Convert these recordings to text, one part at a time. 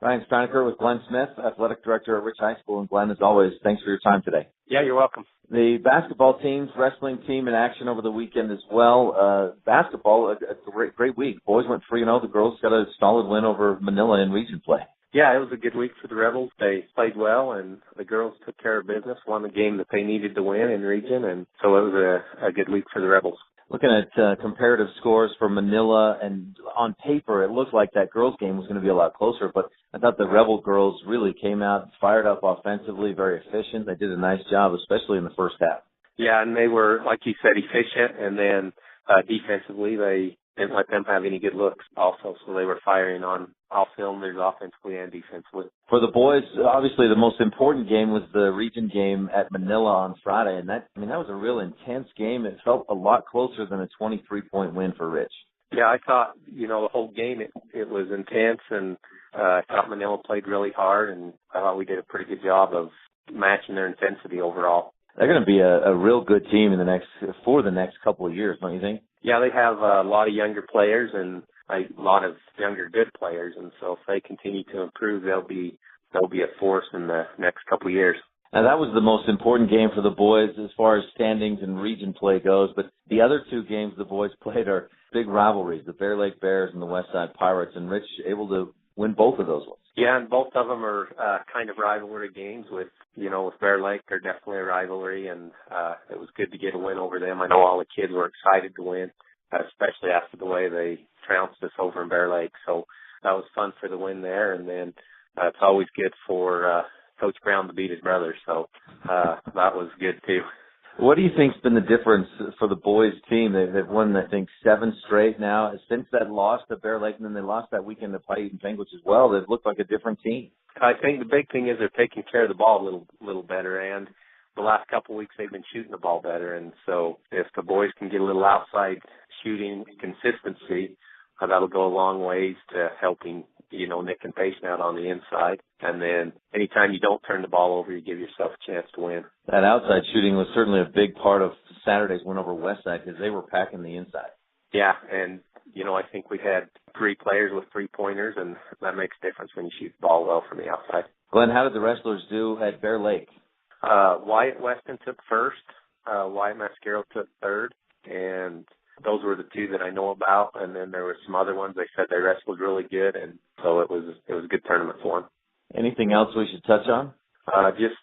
Ryan Steinecker with Glenn Smith, Athletic Director at Rich High School. And Glenn, as always, thanks for your time today. Yeah, you're welcome. The basketball teams, wrestling team in action over the weekend as well. Basketball, a great week. Boys went 3-0. The girls got a solid win over Manila in region play. Yeah, it was a good week for the Rebels. They played well, and the girls took care of business, won the game that they needed to win in region, and so it was a good week for the Rebels. Looking at comparative scores for Manila, and on paper, it looked like that girls' game was going to be a lot closer, but I thought the Rebel girls really came out fired up offensively, very efficient. They did a nice job, especially in the first half. Yeah, and they were, like you said, efficient, and then defensively, they didn't let them have any good looks also, so they were firing on all cylinders offensively and defensively. For the boys, obviously the most important game was the region game at Manila on Friday, and that was a real intense game. It felt a lot closer than a 23-point win for Rich. Yeah, I thought, the whole game it was intense, and I thought Manila played really hard, and I thought we did a pretty good job of matching their intensity overall. They're going to be a real good team for the next couple of years, don't you think? Yeah, they have a lot of younger players and a lot of younger good players, and so if they continue to improve, they'll be a force in the next couple of years. Now, that was the most important game for the boys as far as standings and region play goes, but the other two games the boys played are big rivalries, the Bear Lake Bears and the Westside Pirates, and Rich able to win both of those ones. Yeah, and both of them are kind of rivalry games with Bear Lake. They're definitely a rivalry, and it was good to get a win over them. I know all the kids were excited to win, especially after the way they trounced us over in Bear Lake. So that was fun for the win there, and then it's always good for Coach Brown to beat his brother, so that was good too. What do you think's been the difference for the boys' team? They've won, I think, 7 straight now. Since that loss to Bear Lake, and then they lost that weekend to Paiute Penguins as well, they've looked like a different team. I think the big thing is they're taking care of the ball a little better, and the last couple of weeks they've been shooting the ball better. And so if the boys can get a little outside shooting consistency, that'll go a long ways to helping Nick and Payson out on the inside. And then anytime you don't turn the ball over, you give yourself a chance to win. That outside shooting was certainly a big part of Saturday's win over Westside because they were packing the inside. Yeah, and, I think we had 3 players with 3-pointers, and that makes a difference when you shoot the ball well from the outside. Glenn, how did the wrestlers do at Bear Lake? Wyatt Weston took first. Wyatt Mascaro took third, and those were the 2 that I know about, and then there were some other ones. They said they wrestled really good, and so it was a good tournament for them. Anything else we should touch on? Just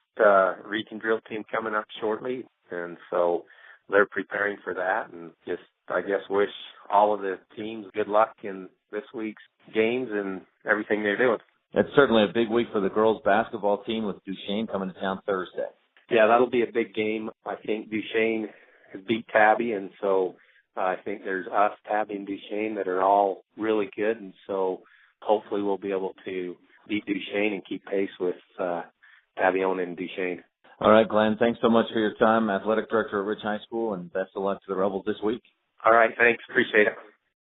region drill team coming up shortly, and so they're preparing for that, and just, I guess, wish all of the teams good luck in this week's games and everything they're doing. It's certainly a big week for the girls basketball team with Duchesne coming to town Thursday. Yeah, that'll be a big game. I think Duchesne has beat Tabby, and so I think there's us, Tabby, and Duchesne that are all really good, and so hopefully we'll be able to beat Duchesne and keep pace with Taviona and Duchesne. All right, Glenn, thanks so much for your time, Athletic Director at Rich High School, and best of luck to the Rebels this week. All right, thanks. Appreciate it.